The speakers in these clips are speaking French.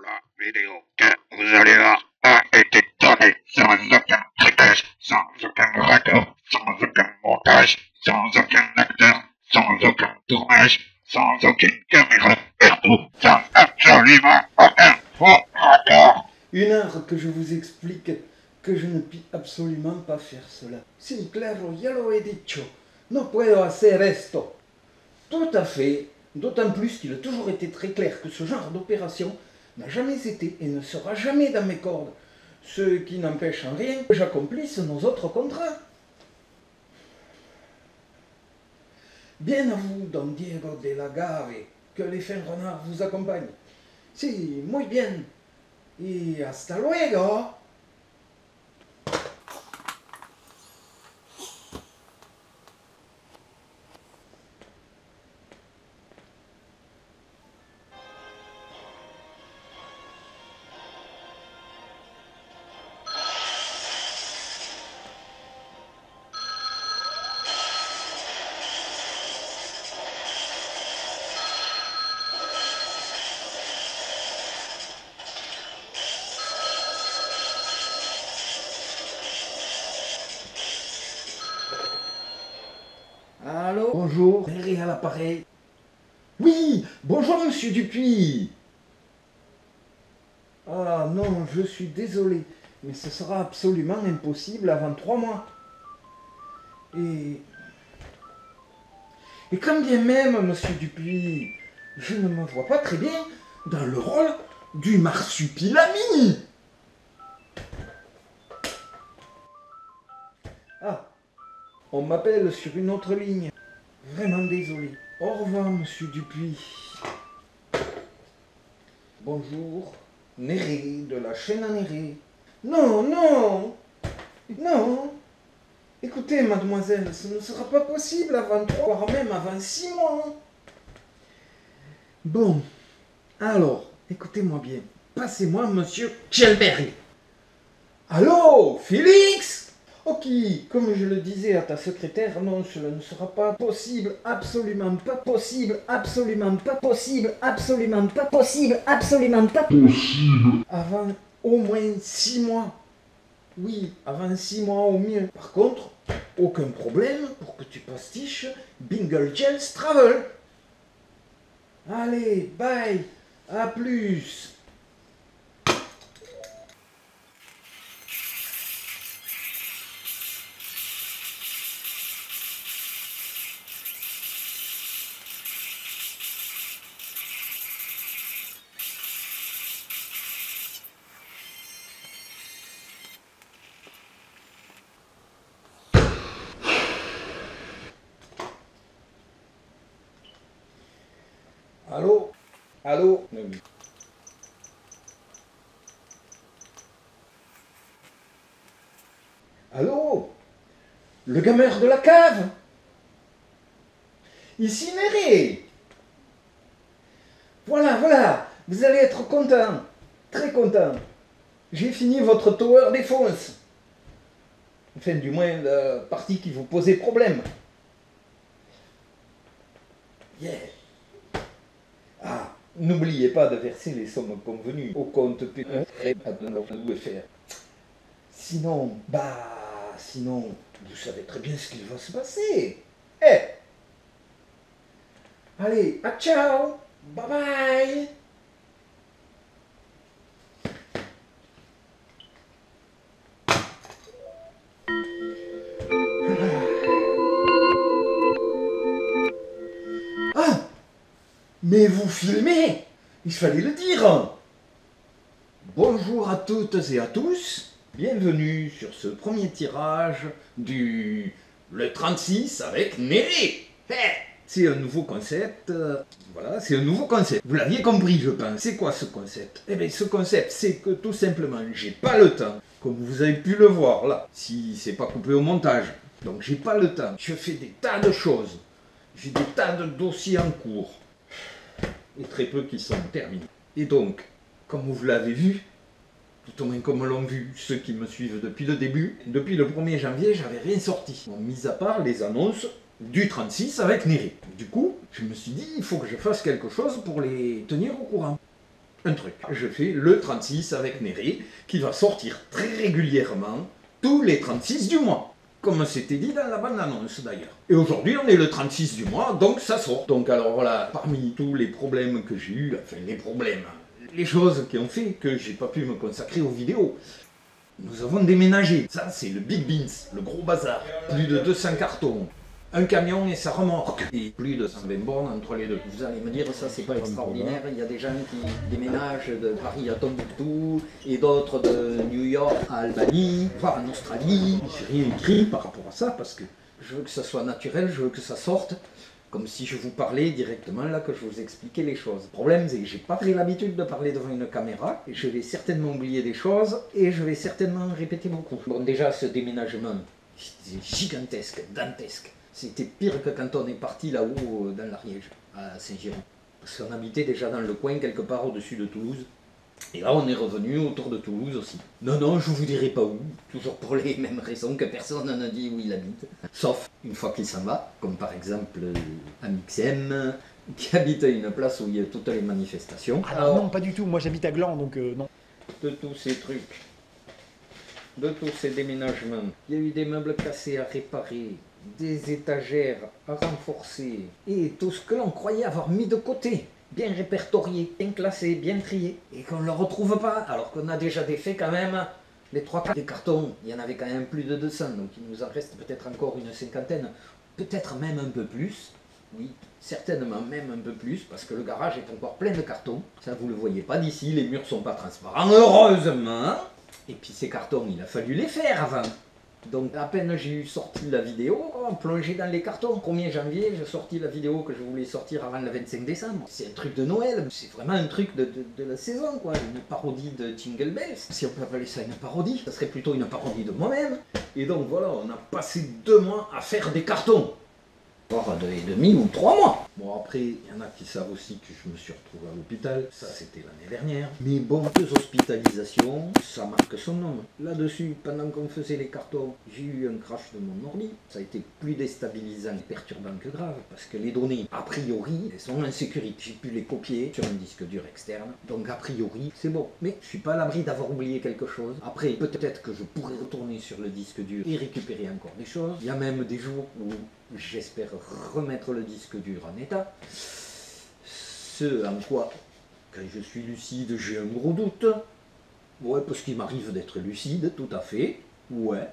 La vidéo que vous allez voir a été tournée sans aucun trucage, sans aucun raccord, sans aucun montage, sans aucun acteur, sans aucun tournage, sans aucune caméra, partout, sans absolument aucun faux raccord. Une heure que je vous explique que je ne puis absolument pas faire cela. Sí, claro, ya lo he dicho. No puedo hacer esto. Tout à fait. D'autant plus qu'il a toujours été très clair que ce genre d'opération n'a jamais été et ne sera jamais dans mes cordes. Ce qui n'empêche en rien que j'accomplisse nos autres contrats. Bien à vous, Don Diego de la Gave, que les fins renards vous accompagnent. Si, muy bien. Y hasta luego. Allô? Bonjour, Mary à l'appareil. Oui, bonjour Monsieur Dupuis. Ah non, je suis désolé, mais ce sera absolument impossible avant 3 mois. Et quand bien même, Monsieur Dupuis, je ne me vois pas très bien dans le rôle du marsupilami. Ah, on m'appelle sur une autre ligne. Vraiment désolé. Au revoir, Monsieur Dupuis. Bonjour, Néré, de la chaîne à Néré. Non, non, non. Écoutez, mademoiselle, ce ne sera pas possible avant 3, voire même avant 6 mois. Bon, alors, écoutez-moi bien. Passez-moi Monsieur Kjellberg. Allô, Félix? Ok, comme je le disais à ta secrétaire, non, cela ne sera pas possible, absolument pas possible, absolument pas possible, absolument pas possible, absolument pas possible. Avant au moins 6 mois. Oui, avant 6 mois au mieux. Par contre, aucun problème pour que tu pastiches Bingle Gels Travel. Allez, bye, à plus. Allô? Allô? Allô? Le gameur de la cave? Ici Néré. Voilà, voilà, vous allez être content, très content. J'ai fini votre tower défense. Enfin, du moins, la partie qui vous posait problème. Yeah. Ah, n'oubliez pas de verser les sommes convenues au compte P1. Sinon, sinon, vous savez très bien ce qu'il va se passer. Eh. Allez, à ciao, bye bye. Ah, mais vous filmez, il fallait le dire. Bonjour à toutes et à tous, bienvenue sur ce premier tirage du Le 36 avec Néré. C'est un nouveau concept, voilà, c'est un nouveau concept. Vous l'aviez compris, je pense. C'est quoi ce concept? Eh bien, ce concept, c'est que tout simplement, j'ai pas le temps, comme vous avez pu le voir là, si c'est pas coupé au montage. Donc j'ai pas le temps, je fais des tas de choses, j'ai des tas de dossiers en cours, et très peu qui sont terminés. Et donc, comme vous l'avez vu, tout au moins comme l'ont vu ceux qui me suivent depuis le début, depuis le 1er janvier, j'avais rien sorti, bon, mis à part les annonces du 36 avec Néré. Du coup, je me suis dit, il faut que je fasse quelque chose pour les tenir au courant. un truc. Je fais le 36 avec Néré, qui va sortir très régulièrement, tous les 36 du mois. Comme c'était dit dans la bande-annonce d'ailleurs. Et aujourd'hui, on est le 36 du mois, donc ça sort. Donc alors voilà, parmi tous les problèmes que j'ai eu, enfin les problèmes, les choses qui ont fait que j'ai pas pu me consacrer aux vidéos. Nous avons déménagé. Ça, c'est le Big Beans, le gros bazar. Plus de 200 cartons. Un camion et sa remorque. Et plus de 120 bornes entre les deux. Vous allez me dire, ça, c'est pas extraordinaire. Il y a des gens qui déménagent de Paris à Tombouctou et d'autres de New York à Albanie, voire en Australie. J'ai rien écrit par rapport à ça parce que je veux que ça soit naturel, je veux que ça sorte. Comme si je vous parlais directement là, que je vous expliquais les choses. Le problème, c'est que j'ai pas pris l'habitude de parler devant une caméra, et je vais certainement oublier des choses, et je vais certainement répéter beaucoup. Bon, déjà, ce déménagement, c'était gigantesque, dantesque. C'était pire que quand on est parti là-haut, dans l'Ariège, à Saint-Giron. Parce qu'on habitait déjà dans le coin, quelque part au-dessus de Toulouse. Et là, on est revenu autour de Toulouse aussi. Non, non, je vous dirai pas où. Toujours pour les mêmes raisons que personne ne dit où il habite. Sauf une fois qu'il s'en va, comme par exemple Amixem, qui habite à une place où il y a toutes les manifestations. Alors non, pas du tout. Moi, j'habite à Gland, donc non. De tous ces trucs, de tous ces déménagements, il y a eu des meubles cassés à réparer, des étagères à renforcer, et tout ce que l'on croyait avoir mis de côté. Bien répertorié, bien classé, bien trié, et qu'on ne le retrouve pas, alors qu'on a déjà défait quand même les 3/4 des cartons. Il y en avait quand même plus de 200, donc il nous en reste peut-être encore une cinquantaine, peut-être même un peu plus, oui, certainement même un peu plus, parce que le garage est encore plein de cartons. Ça, vous ne le voyez pas d'ici, les murs sont pas transparents, heureusement. Et puis ces cartons, il a fallu les faire avant. Donc à peine j'ai eu sorti la vidéo, plongé dans les cartons. 1er janvier, j'ai sorti la vidéo que je voulais sortir avant le 25 décembre. C'est un truc de Noël, c'est vraiment un truc de la saison, quoi. Une parodie de Jingle Bells. Si on peut appeler ça une parodie, ça serait plutôt une parodie de moi-même. Et donc voilà, on a passé 2 mois à faire des cartons. Voire 2,5 ou 3 mois. Bon, après, il y en a qui savent aussi que je me suis retrouvé à l'hôpital. Ça, c'était l'année dernière. Mais bon, 2 hospitalisations, ça marque son nom. Là-dessus, pendant qu'on faisait les cartons, j'ai eu un crash de mon ordi. Ça a été plus déstabilisant et perturbant que grave, parce que les données, a priori, elles sont en sécurité. J'ai pu les copier sur un disque dur externe. Donc, a priori, c'est bon. Mais je suis pas à l'abri d'avoir oublié quelque chose. Après, peut-être que je pourrais retourner sur le disque dur et récupérer encore des choses. Il y a même des jours où j'espère remettre le disque dur en état. Ce en quoi, quand je suis lucide, j'ai un gros doute. Ouais, parce qu'il m'arrive d'être lucide, tout à fait. Ouais.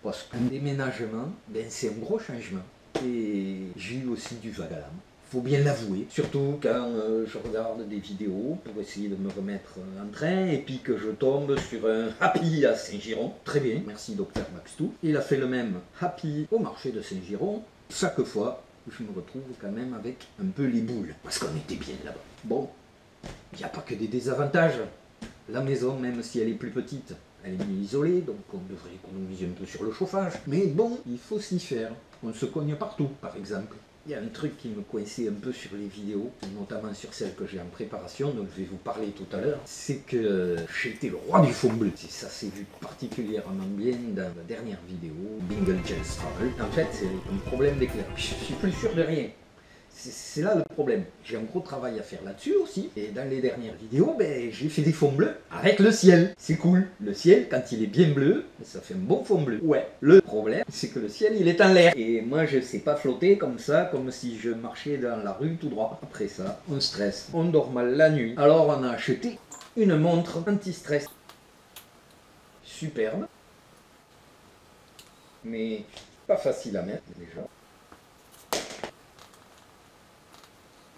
Parce qu'un déménagement, ben, c'est un gros changement. Et j'ai eu aussi du vague à l'âme. Faut bien l'avouer, surtout quand je regarde des vidéos pour essayer de me remettre en train et puis que je tombe sur un Happy à Saint-Giron. Très bien, merci Dr Maxtou. Il a fait le même Happy au marché de Saint-Giron. Chaque fois, je me retrouve quand même avec un peu les boules, parce qu'on était bien là-bas. Bon, il n'y a pas que des désavantages. La maison, même si elle est plus petite, elle est mieux isolée, donc on devrait économiser un peu sur le chauffage. Mais bon, il faut s'y faire. On se cogne partout, par exemple. Il y a un truc qui me coinçait un peu sur les vidéos, notamment sur celles que j'ai en préparation, donc je vais vous parler tout à l'heure, c'est que j'ai été le roi du fond bleu. Ça s'est vu particulièrement bien dans la dernière vidéo, Bingle Jazz Travel. En fait, c'est un problème d'éclairage. Je suis plus sûr de rien. C'est là le problème. J'ai un gros travail à faire là-dessus aussi. Et dans les dernières vidéos, ben, j'ai fait des fonds bleus avec le ciel. C'est cool. Le ciel, quand il est bien bleu, ça fait un bon fond bleu. Ouais. Le problème, c'est que le ciel, il est en l'air. Et moi, je sais pas flotter comme ça, comme si je marchais dans la rue tout droit. Après ça, on stresse. On dort mal la nuit. Alors, on a acheté une montre anti-stress. Superbe. Mais pas facile à mettre, déjà.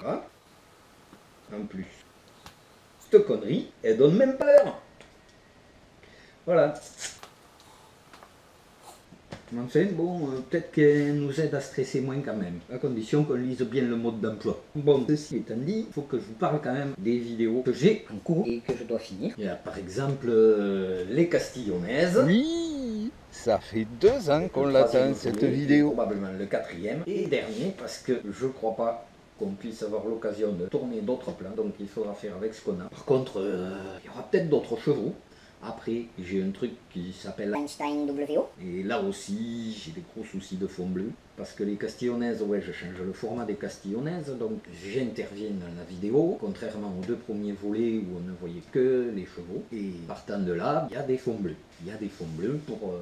Ah. En plus, cette connerie, elle donne même pas l'heure. Voilà. Enfin, bon, peut-être qu'elle nous aide à stresser moins quand même, à condition qu'on lise bien le mode d'emploi. Bon, ceci étant dit, il faut que je vous parle quand même des vidéos que j'ai en cours et que je dois finir. Il y a par exemple les Castillonnaises. Oui, ça fait 2 ans qu'on l'attend cette vidéo. Probablement le 4e et dernier parce que je crois pas qu'on puisse avoir l'occasion de tourner d'autres plans, donc il faudra faire avec ce qu'on a. Par contre, il y aura peut-être d'autres chevaux, Après, j'ai un truc qui s'appelle Einstein WO. et là aussi, j'ai des gros soucis de fond bleu. Parce que les castillonnaises, ouais, je change le format des castillonnaises, donc j'interviens dans la vidéo, contrairement aux 2 premiers volets où on ne voyait que les chevaux. Et partant de là, il y a des fonds bleus. Il y a des fonds bleus pour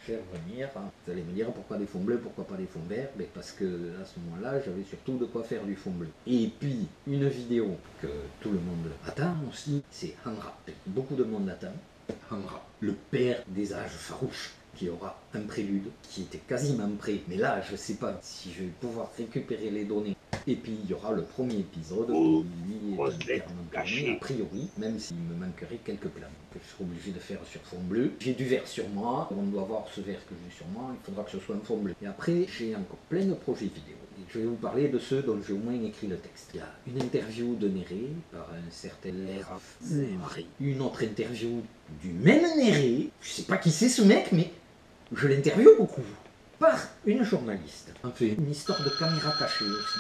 faire venir. Vous allez me dire pourquoi des fonds bleus, pourquoi pas des fonds verts? Mais parce que à ce moment-là, j'avais surtout de quoi faire du fond bleu. Et puis, une vidéo que tout le monde attend aussi, c'est Hanra. Beaucoup de monde attend. Hanra, le père des âges farouches, qui aura un prélude qui était quasiment prêt. Mais là, je ne sais pas si je vais pouvoir récupérer les données. Et puis, il y aura le premier épisode qui, lui, est entièrement tourné, a priori, même s'il me manquerait quelques plans que je serai obligé de faire sur fond bleu. J'ai du vert sur moi, on doit voir ce vert que j'ai sur moi, il faudra que ce soit un fond bleu. Et après, j'ai encore plein de projets vidéo. Et je vais vous parler de ceux dont j'ai au moins écrit le texte. Il y a une interview de Néré par un certain Leraf Zemri. Une autre interview du même Néré. Je sais pas qui c'est ce mec, mais je l'interviewe beaucoup. Par une journaliste. En fait, une histoire de caméra cachée aussi.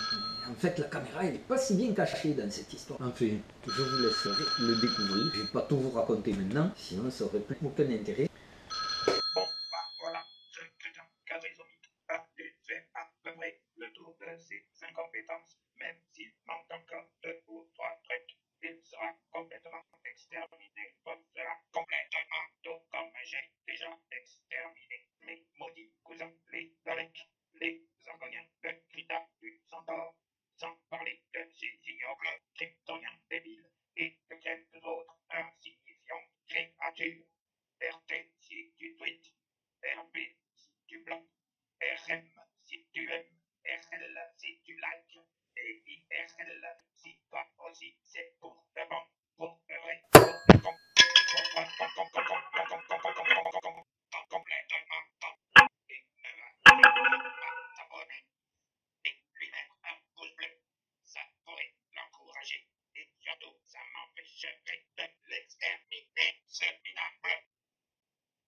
En fait, la caméra, elle n'est pas si bien cachée dans cette histoire. En fait, je vous laisserai le découvrir. Je ne vais pas tout vous raconter maintenant, sinon ça aurait plus aucun intérêt. Bon, bah voilà, ce crétin charismatique a dû faire à peu près le tour de ses 5 compétences, même s'il manque encore 2 ou 3 trucs. Il sera complètement exterminé comme cela, complètement tout comme j'ai déjà exterminé mes maudits cousins, les Daleks, les Argoniens, le Krita du Centaure, sans parler de ces ignobles kryptoniens débiles et de quelques autres insignifiantes créatures. RT si tu tweets, RB si tu bloques, RM si tu aimes, RL si tu likes, et IRL si toi aussi c'est pour de bon, pour de vrai, pour de con, complètement con, et ne va pas t'abonner, et lui mettre un pouce bleu, ça pourrait l'encourager, et surtout ça m'empêcherait de l'exterminer.